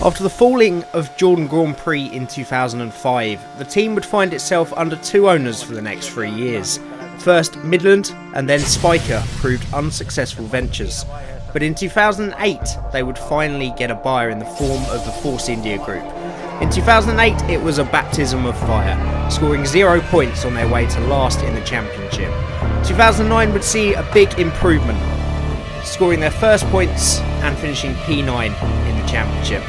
After the falling of Jordan Grand Prix in 2005, the team would find itself under two owners for the next 3 years. First Midland and then Spiker proved unsuccessful ventures. But in 2008, they would finally get a buyer in the form of the Force India Group. In 2008, it was a baptism of fire, scoring 0 points on their way to last in the championship. 2009 would see a big improvement, scoring their first points and finishing P9 in the championship.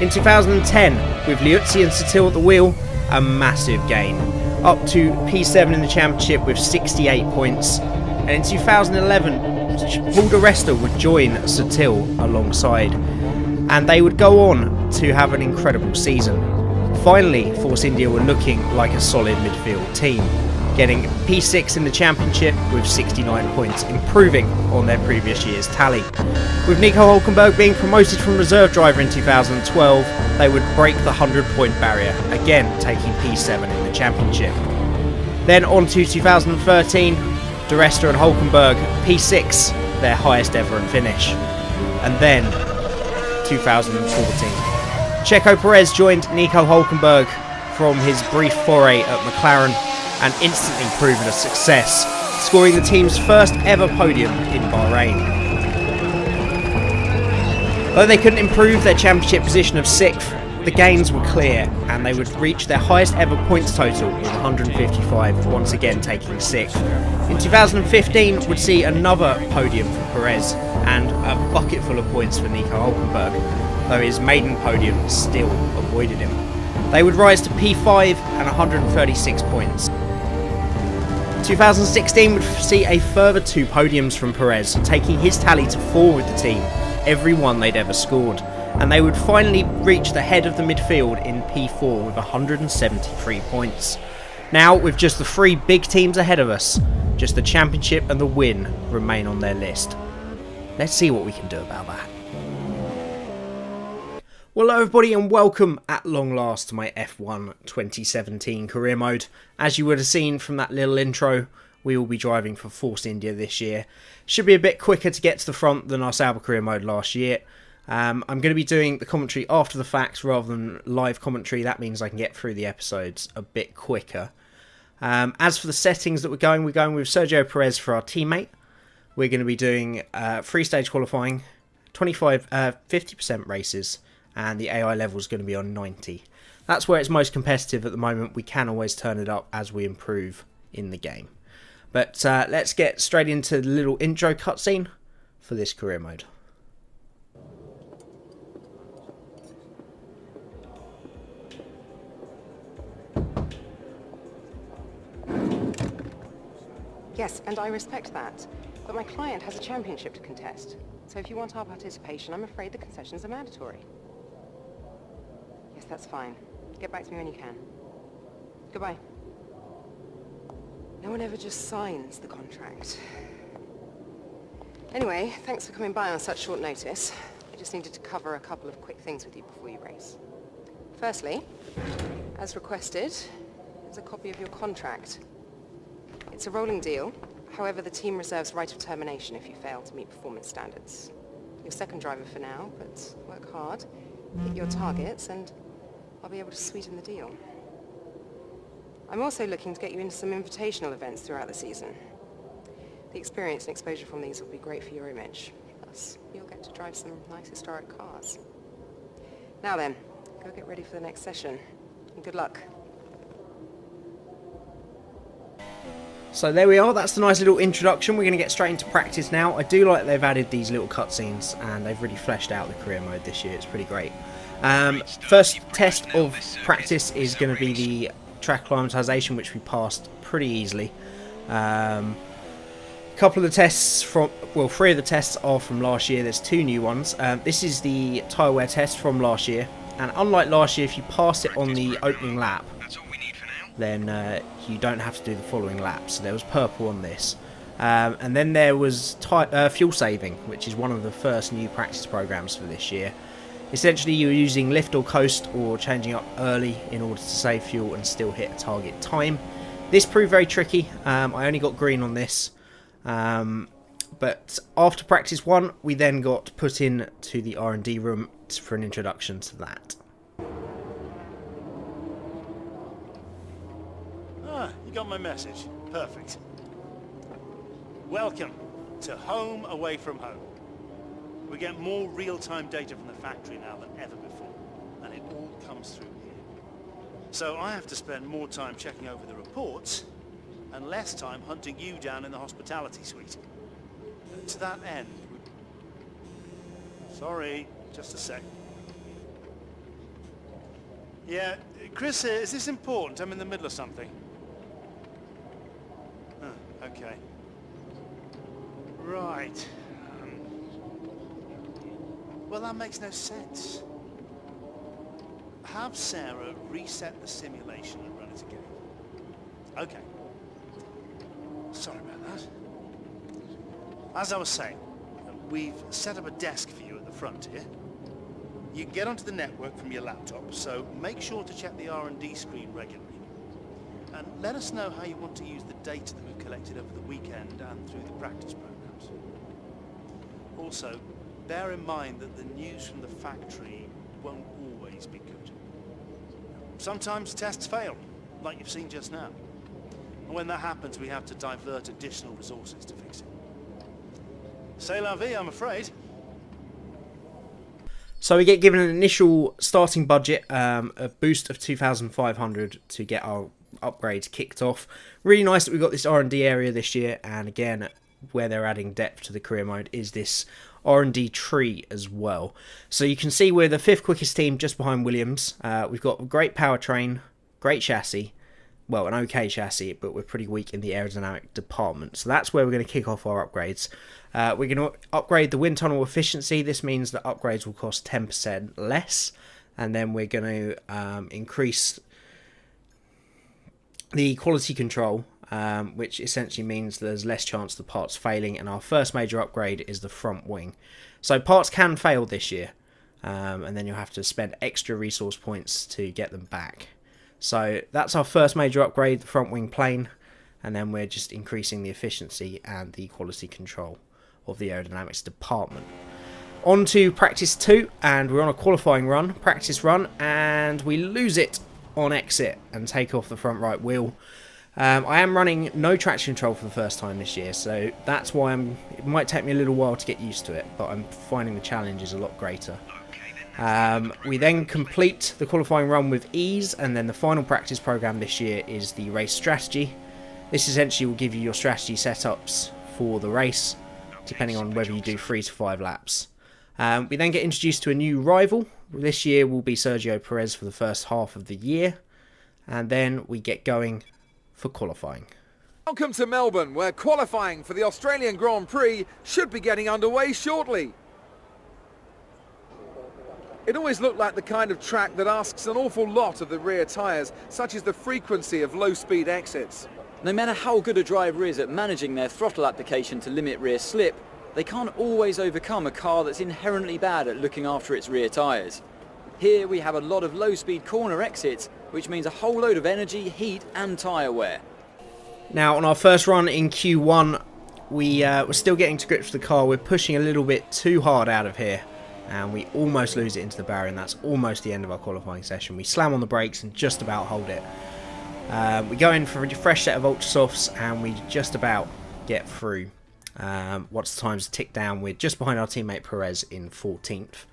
In 2010, with Liuzzi and Satil at the wheel, a massive gain, up to P7 in the championship with 68 points. And in 2011, Paul di Resta would join Satil alongside, and they would go on to have an incredible season. Finally, Force India were looking like a solid midfield team, getting P6 in the championship with 69 points, improving on their previous year's tally. With Nico Hulkenberg being promoted from reserve driver in 2012, they would break the 100-point barrier, again taking P7 in the championship. Then on to 2013, di Resta and Hulkenberg, P6, their highest ever finish. And then 2014. Checo Perez joined Nico Hulkenberg from his brief foray at McLaren and instantly proven a success, scoring the team's first ever podium in Bahrain. Though they couldn't improve their championship position of 6th, the gains were clear and they would reach their highest ever points total in 155, once again taking 6th. In 2015 would see another podium for Perez and a bucket full of points for Nico Hulkenberg, though his maiden podium still avoided him. They would rise to P5 and 136 points. 2016 would see a further 2 podiums from Perez, taking his tally to 4 with the team, every one they'd ever scored, and they would finally reach the head of the midfield in P4 with 173 points. Now, with just the 3 big teams ahead of us, just the championship and the win remain on their list. Let's see what we can do about that. Well, hello everybody and welcome at long last to my F1 2017 career mode. As you would have seen from that little intro, we will be driving for Force India this year. Should be a bit quicker to get to the front than our Sauber career mode last year. I'm going to be doing the commentary after the fact rather than live commentary. That means I can get through the episodes a bit quicker. As for the settings that we're going with Sergio Perez for our teammate. We're going to be doing 3-stage qualifying, 50% races, and the AI level is going to be on 90. That's where it's most competitive at the moment. We can always turn it up as we improve in the game. But let's get straight into the little intro cutscene for this career mode. Yes, and I respect that. But my client has a championship to contest. So if you want our participation, I'm afraid the concessions are mandatory. Yes, that's fine. Get back to me when you can. Goodbye. No one ever just signs the contract. Anyway, thanks for coming by on such short notice. I just needed to cover a couple of quick things with you before you race. Firstly, as requested, is a copy of your contract. It's a rolling deal. However, the team reserves right of termination if you fail to meet performance standards. You're second driver for now, but work hard, hit your targets, and I'll be able to sweeten the deal. I'm also looking to get you into some invitational events throughout the season. The experience and exposure from these will be great for your image. Plus, you'll get to drive some nice historic cars. Now then, go get ready for the next session, and good luck. So there we are, that's the nice little introduction. We're going to get straight into practice now. I do like they've added these little cutscenes and they've really fleshed out the career mode this year. It's pretty great. First test of practice is going to be the track acclimatization, which we passed pretty easily. A couple of the tests from, well, 3 of the tests are from last year. There's 2 new ones. This is the tyre wear test from last year. And unlike last year, if you pass it on the opening lap, then you don't have to do the following lap. So there was purple on this. And then there was fuel saving, which is one of the first new practice programs for this year. Essentially, you're using lift or coast or changing up early in order to save fuel and still hit a target time. This proved very tricky. I only got green on this. But after practice 1, we then got put in to the R&D room great for an introduction to that. Ah, you got my message. Perfect. Welcome to home away from home. We get more real-time data from the factory now than ever before, and it all comes through here. So I have to spend more time checking over the reports and less time hunting you down in the hospitality suite. To that end, sorry, just a sec. Yeah, Chris, is this important? I'm in the middle of something. Oh, okay. Right. Well, that makes no sense. Have Sarah reset the simulation and run it again. Okay. Sorry about that. As I was saying, we've set up a desk for you at the front here. You can get onto the network from your laptop, so make sure to check the R&D screen regularly. And let us know how you want to use the data that we've collected over the weekend and through the practice programs. Also, bear in mind that the news from the factory won't always be good. Sometimes tests fail, like you've seen just now. And when that happens, we have to divert additional resources to fix it. C'est la vie, I'm afraid. So we get given an initial starting budget, a boost of 2,500 to get our upgrades kicked off. Really nice that we've got this R&D area this year, and again, where they're adding depth to the career mode is this R&D tree as well. So you can see we're the 5th quickest team, just behind Williams. We've got a great powertrain, great chassis, well, an okay chassis, but we're pretty weak in the aerodynamic department. So that's where we're going to kick off our upgrades. We're going to upgrade the wind tunnel efficiency. This means that upgrades will cost 10% less, and then we're going to increase the quality control, which essentially means there's less chance of the parts failing, and our first major upgrade is the front wing. So parts can fail this year, and then you'll have to spend extra resource points to get them back. So that's our first major upgrade, the front wing plane, and then we're just increasing the efficiency and the quality control of the aerodynamics department. On to practice 2, and we're on a qualifying run, practice run, and we lose it on exit and take off the front right wheel. I am running no traction control for the first time this year, so that's why it might take me a little while to get used to it, but I'm finding the challenge is a lot greater. We then complete the qualifying run with ease, and then the final practice program this year is the race strategy. This essentially will give you your strategy setups for the race, depending on whether you do 3 to 5 laps. We then get introduced to a new rival. This year will be Sergio Perez for the first half of the year, and then we get going for qualifying. Welcome to Melbourne, where qualifying for the Australian Grand Prix should be getting underway shortly. It always looked like the kind of track that asks an awful lot of the rear tyres, such as the frequency of low-speed exits. No matter how good a driver is at managing their throttle application to limit rear slip, they can't always overcome a car that's inherently bad at looking after its rear tyres. Here we have a lot of low-speed corner exits, which means a whole load of energy, heat and tyre wear. Now on our first run in Q1, we're still getting to grips with the car. We're pushing a little bit too hard out of here, and we almost lose it into the barrier, and that's almost the end of our qualifying session. We slam on the brakes and just about hold it. We go in for a fresh set of ultra softs, and we just about get through. Once the times tick down, we're just behind our teammate Perez in 14th.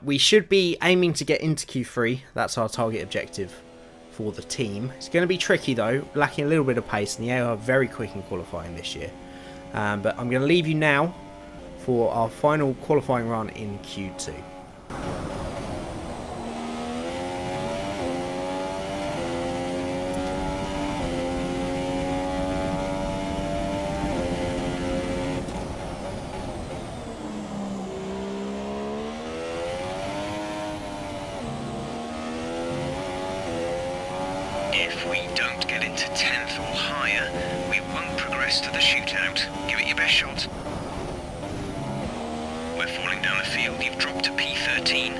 We should be aiming to get into Q3. That's our target objective for the team. It's going to be tricky though, lacking a little bit of pace, and the AO are very quick in qualifying this year. But I'm going to leave you now for our final qualifying run in Q2. If we don't get into 10th or higher, we won't progress to the shootout. Give it your best shot. We're falling down the field. You've dropped to P13.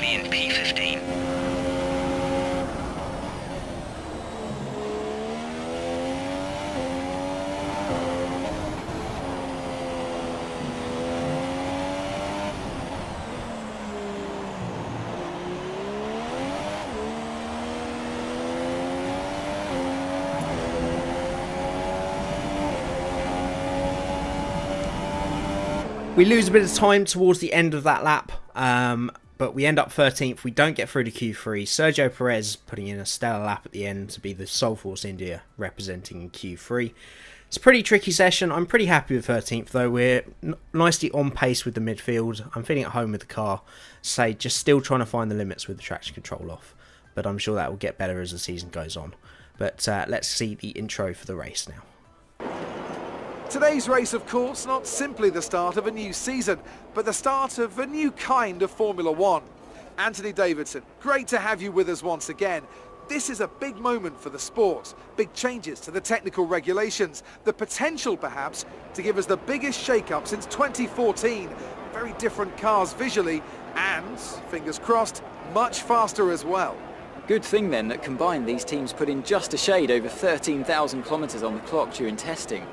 currently in P15. We lose a bit of time towards the end of that lap, but we end up 13th. We don't get through to Q3. Sergio Perez putting in a stellar lap at the end to be the sole force India representing Q3. It's a pretty tricky session. I'm pretty happy with 13th though. We're nicely on pace with the midfield. I'm feeling at home with the car. Say, just still trying to find the limits with the traction control off. But I'm sure that will get better as the season goes on. But let's see the intro for the race now. Today's race, of course, not simply the start of a new season, but the start of a new kind of Formula One. Anthony Davidson, great to have you with us once again. This is a big moment for the sport. Big changes to the technical regulations. The potential, perhaps, to give us the biggest shake-up since 2014. Very different cars visually and, fingers crossed, much faster as well. Good thing then that combined these teams put in just a shade over 13,000 kilometres on the clock during testing.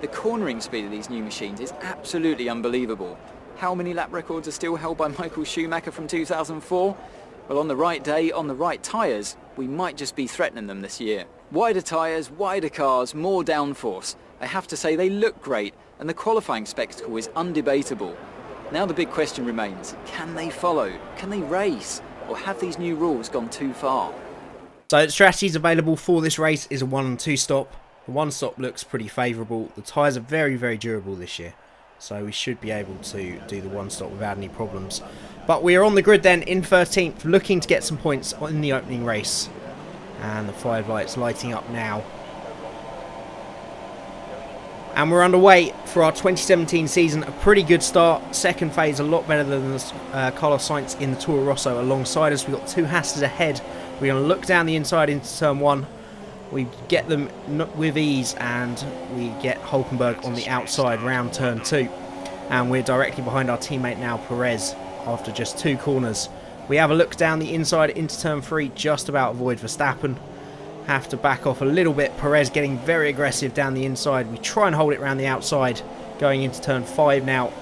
The cornering speed of these new machines is absolutely unbelievable. How many lap records are still held by Michael Schumacher from 2004? Well, on the right day, on the right tyres, we might just be threatening them this year. Wider tyres, wider cars, more downforce. I have to say they look great, and the qualifying spectacle is undebatable. Now the big question remains, can they follow? Can they race? Or have these new rules gone too far? So the strategies available for this race is a 1 and 2 stop. The 1 stop looks pretty favourable. The tyres are very, very durable this year. So we should be able to do the 1 stop without any problems. But we are on the grid then in 13th, looking to get some points in the opening race. And the 5 lights lighting up now. And we're underway for our 2017 season. A pretty good start. Second phase a lot better than Carlos Sainz in the Toro Rosso alongside us. We've got 2 Haas's ahead. We're going to look down the inside into turn 1. We get them with ease and we get Hulkenberg on the outside round turn 2. And we're directly behind our teammate now, Perez, after just 2 corners. We have a look down the inside into turn 3, just about avoid Verstappen. Have to back off a little bit. Perez getting very aggressive down the inside. We try and hold it around the outside going into turn 5 now.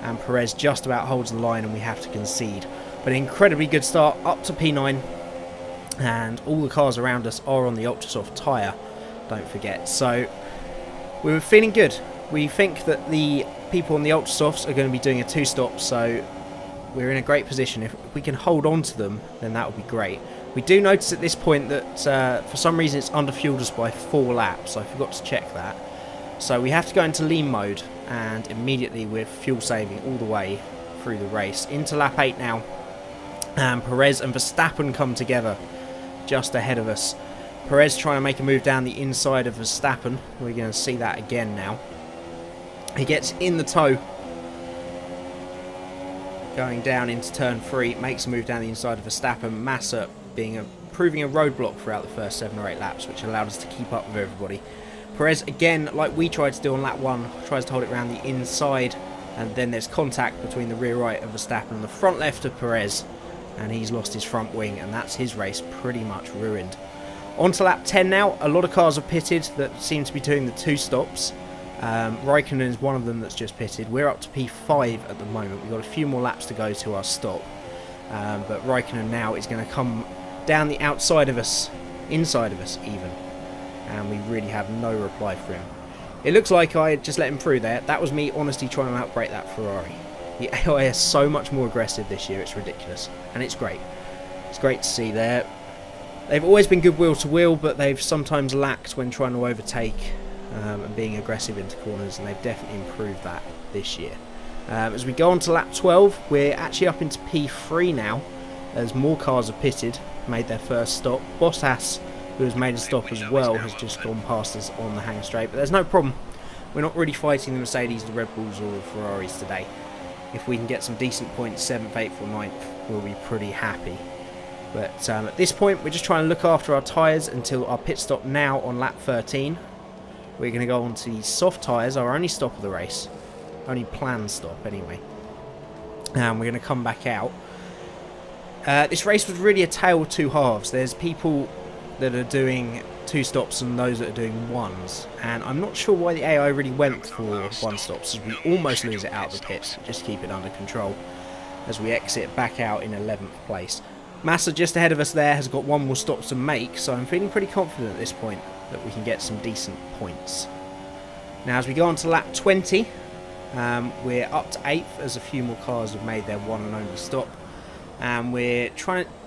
And Perez just about holds the line and we have to concede. But an incredibly good start up to P9. And all the cars around us are on the ultra soft tyre, don't forget. So we were feeling good. We think that the people on the ultra softs are going to be doing a 2 stop, so we're in a great position. If we can hold on to them, then that would be great. We do notice at this point that for some reason it's underfueled us by 4 laps. I forgot to check that. So we have to go into lean mode, and immediately we're fuel saving all the way through the race. Into lap 8 now, and Perez and Verstappen come together just ahead of us. Perez trying to make a move down the inside of Verstappen. We're going to see that again now. He gets in the toe. Going down into turn 3. Makes a move down the inside of Verstappen. Massa proving a roadblock throughout the first 7 or 8 laps, which allowed us to keep up with everybody. Perez, again, like we tried to do on lap 1, tries to hold it around the inside. And then there's contact between the rear right of Verstappen and the front left of Perez. And he's lost his front wing, and that's his race pretty much ruined. On to lap 10 now. A lot of cars are pitted that seem to be doing the 2 stops. Raikkonen is one of them that's just pitted. We're up to P5 at the moment. We've got a few more laps to go to our stop. But Raikkonen now is going to come down the outside of us, inside of us even. And we really have no reply for him. It looks like I just let him through there. That was me honestly trying to outbrake that Ferrari. The AI is so much more aggressive this year, it's ridiculous. And it's great. It's great to see there. They've always been good wheel to wheel, but they've sometimes lacked when trying to overtake and being aggressive into corners, and they've definitely improved that this year. As we go on to lap 12, we're actually up into P3 now, as more cars have pitted, made their first stop. Bottas, who has made a stop as well, has just gone past us on the hang straight, but there's no problem. We're not really fighting the Mercedes, the Red Bulls or the Ferraris today. If we can get some decent points, 7th, 8th or 9th, we'll be pretty happy. But at this point, we're just trying to look after our tyres until our pit stop now on lap 13. We're going to go on to the soft tyres, our only stop of the race. Only planned stop, anyway. And we're going to come back out. This race was really a tale of two halves. There's people that are doing 2 stops and those that are doing 1s, and I'm not sure why the AI really went for 1 stops, as we almost lose it out of the pits. Just keep it under control as we exit back out in 11th place. Massa just ahead of us there has got 1 more stop to make, so I'm feeling pretty confident at this point that we can get some decent points. Now as we go on to lap 20, we're up to 8th as a few more cars have made their one and only stop, and we're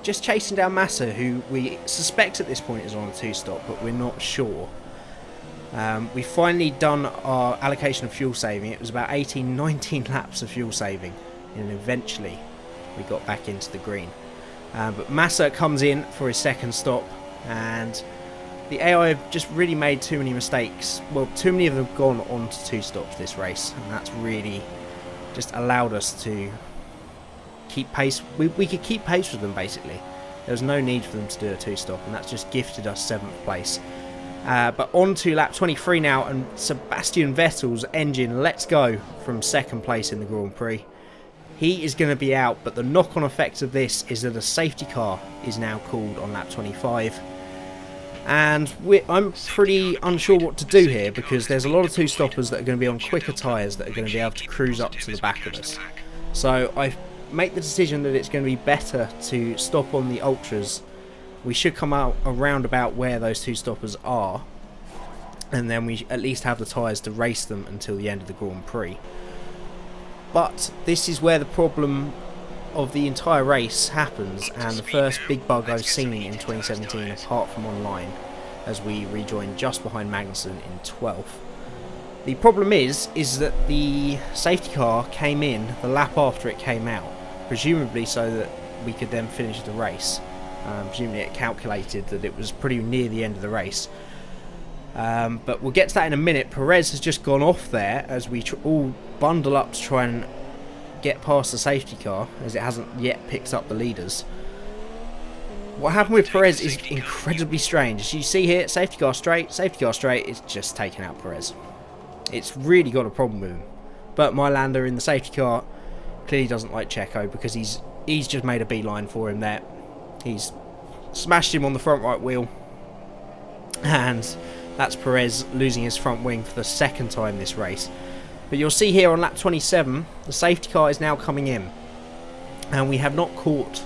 just chasing down Massa, who we suspect at this point is on a 2 stop, but we're not sure. We've finally done our allocation of fuel saving. It was about 18-19 laps of fuel saving, and eventually we got back into the green. But Massa comes in for his 2nd stop, and the AI have just really made too many mistakes. Well, too many of them have gone on to 2 stops this race, and that's really just allowed us to keep pace. We could keep pace with them, basically. There was no need for them to do a 2 stop, and that's just gifted us 7th place. But on to lap 23 now, and Sebastian Vettel's engine lets go from 2nd place in the Grand Prix. He is going to be out, but the knock-on effect of this is that a safety car is now called on lap 25. And I'm pretty unsure what to do here, because there's a lot of 2 stoppers that are going to be on quicker tyres that are going to be able to cruise up to the back of us. So I make the decision that it's going to be better to stop on the ultras. We should come out around about where those 2 stoppers are, and then we at least have the tyres to race them until the end of the Grand Prix. But this is where the problem of the entire race happens, and the first big bug I've seen in 2017 apart from online, as we rejoin just behind Magnussen in 12th. The problem is that the safety car came in the lap after it came out, presumably so that we could then finish the race. Presumably it calculated that it was pretty near the end of the race. But we'll get to that in a minute. Perez has just gone off there as we all bundle up to try and get past the safety car, as it hasn't yet picked up the leaders. What happened with Perez is incredibly strange. As you see here, safety car straight, it's just taken out Perez. It's really got a problem with him. But Mylander in the safety car clearly doesn't like Checo, because he's just made a beeline for him there. He's smashed him on the front right wheel, and that's Perez losing his front wing for the 2nd time this race. But you'll see here on lap 27, the safety car is now coming in, and we have not caught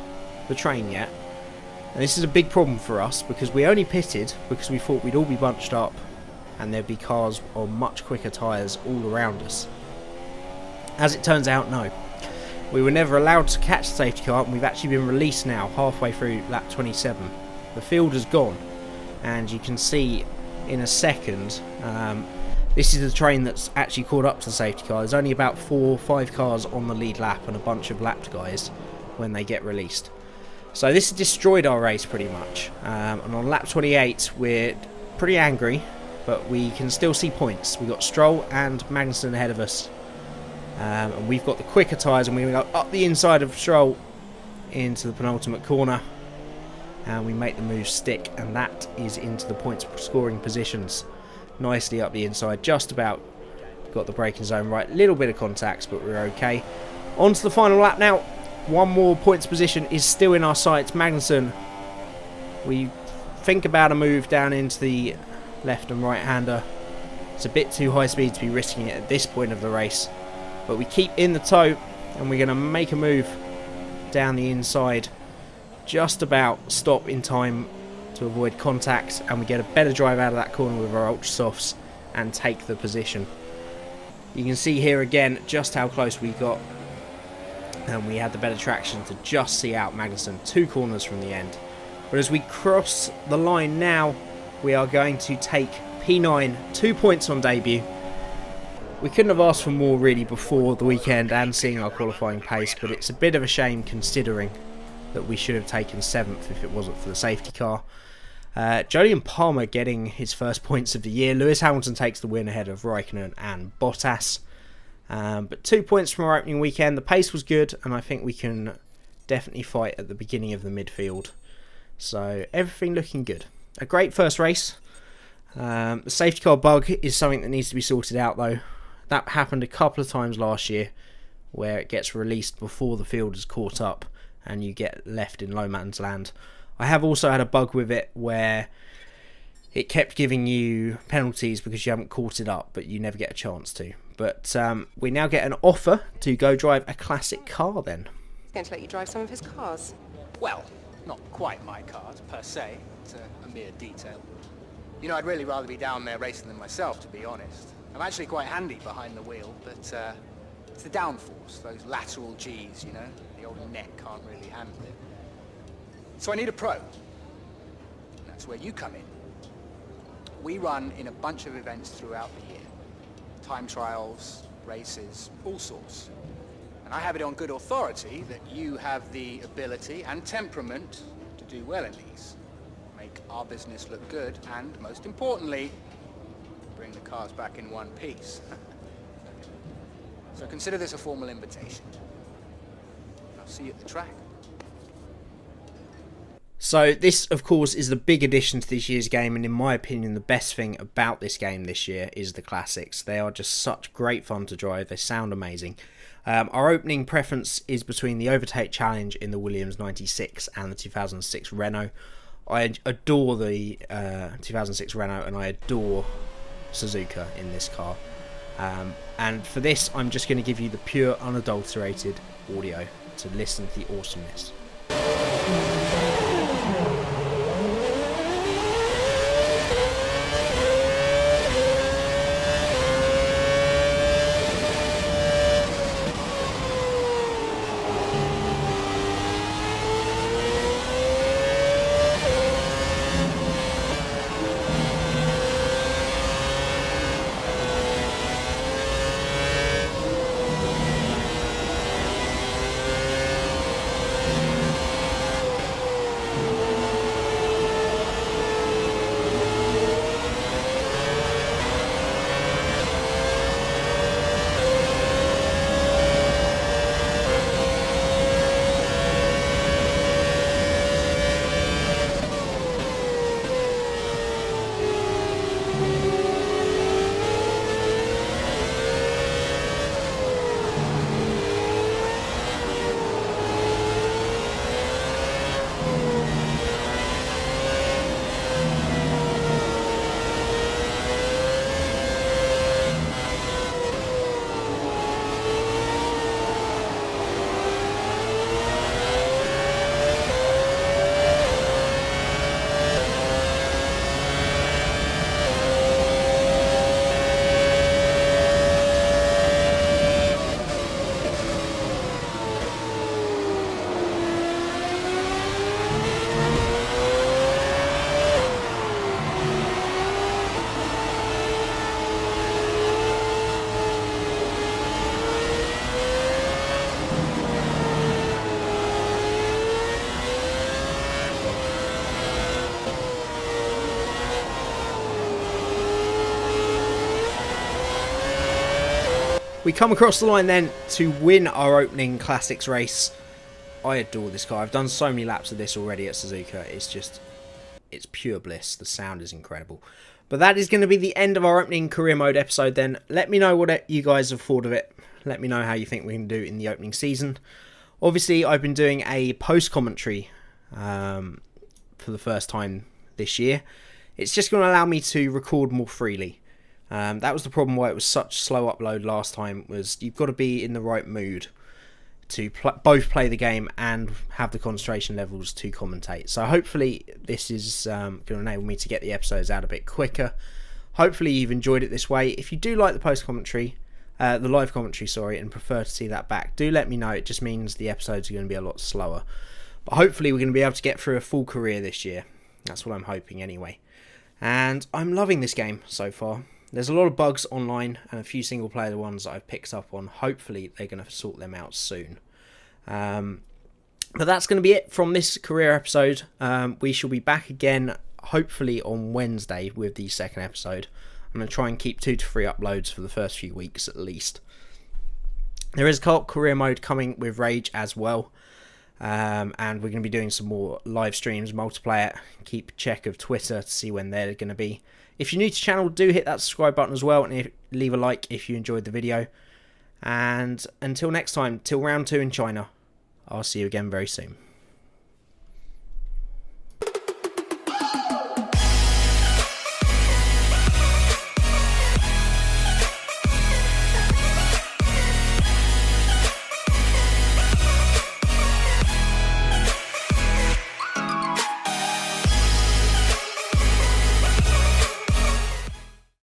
the train yet. And this is a big problem for us, because we only pitted because we thought we'd all be bunched up and there'd be cars on much quicker tyres all around us. As it turns out, no. We were never allowed to catch the safety car, and we've actually been released now halfway through lap 27. The field has gone, and you can see in a second, this is the train that's actually caught up to the safety car. There's only about 4 or 5 cars on the lead lap and a bunch of lapped guys when they get released. So this has destroyed our race pretty much. And on lap 28 we're pretty angry, but we can still see points. We've got Stroll and Magnussen ahead of us. And we've got the quicker tyres, and we're going to go up the inside of Stroll into the penultimate corner. And we make the move stick, and that is into the points scoring positions. Nicely up the inside, just about got the braking zone right. Little bit of contacts, but we're okay. On to the final lap now. 1 more points position is still in our sights. Magnussen, we think about a move down into the left and right hander. It's a bit too high speed to be risking it at this point of the race, but we keep in the tow, and we're going to make a move down the inside, just about stop in time to avoid contact, and we get a better drive out of that corner with our ultra softs and take the position. You can see here again just how close we got, and we had the better traction to just see out Magnussen 2 corners from the end. But as we cross the line now, we are going to take P9, 2 points on debut. We couldn't have asked for more really before the weekend and seeing our qualifying pace, but it's a bit of a shame considering that we should have taken 7th if it wasn't for the safety car. Jolyon Palmer getting his first points of the year. Lewis Hamilton takes the win ahead of Raikkonen and Bottas. But 2 points from our opening weekend. The pace was good, and I think we can definitely fight at the beginning of the midfield. So everything looking good. A great first race. The safety car bug is something that needs to be sorted out though. That happened a couple of times last year, where it gets released before the field is caught up, and you get left in low man's land. I have also had a bug with it where it kept giving you penalties because you haven't caught it up, but you never get a chance to. But we now get an offer to go drive a classic car then. He's going to let you drive some of his cars. Well, not quite my cars, per se. It's a mere detail. You know, I'd really rather be down there racing them myself, to be honest. I'm actually quite handy behind the wheel, but it's the downforce, those lateral Gs, you know? The old neck can't really handle it. So I need a pro. And that's where you come in. We run in a bunch of events throughout the year. Time trials, races, all sorts. And I have it on good authority that you have the ability and temperament to do well in these. Make our business look good, and most importantly, bring the cars back in one piece. So consider this a formal invitation. I'll see you at the track. So this, of course, is the big addition to this year's game, and in my opinion, the best thing about this game this year is the classics. They are just such great fun to drive. They sound amazing. Our opening preference is between the Overtake Challenge in the Williams 96 and the 2006 Renault. I adore the 2006 Renault, and I adore Suzuka in this car. And for this, I'm just going to give you the pure, unadulterated audio to listen to the awesomeness. We come across the line then to win our opening classics race. I adore this car. I've done so many laps of this already at Suzuka. It's pure bliss. The sound is incredible. But that is going to be the end of our opening career mode episode then. Let me know what you guys have thought of it. Let me know how you think we can do in the opening season. Obviously, I've been doing a post-commentary for the first time this year. It's just going to allow me to record more freely. That was the problem why it was such slow upload last time, was you've got to be in the right mood to both play the game and have the concentration levels to commentate. So hopefully this is going to enable me to get the episodes out a bit quicker. Hopefully you've enjoyed it this way. If you do like the post-commentary, the live commentary, sorry, and prefer to see that back, do let me know. It just means the episodes are going to be a lot slower. But hopefully we're going to be able to get through a full career this year. That's what I'm hoping anyway. And I'm loving this game so far. There's a lot of bugs online and a few single player ones that I've picked up on. Hopefully they're going to sort them out soon. But that's going to be it from this career episode. We shall be back again hopefully on Wednesday with the second episode. I'm going to try and keep 2 to 3 uploads for the first few weeks at least. There is co-op career mode coming with Rage as well. And we're going to be doing some more live streams, multiplayer. Keep check of Twitter to see when they're going to be. If you're new to the channel, do hit that subscribe button as well, and leave a like if you enjoyed the video. And until next time, till round 2 in China, I'll see you again very soon.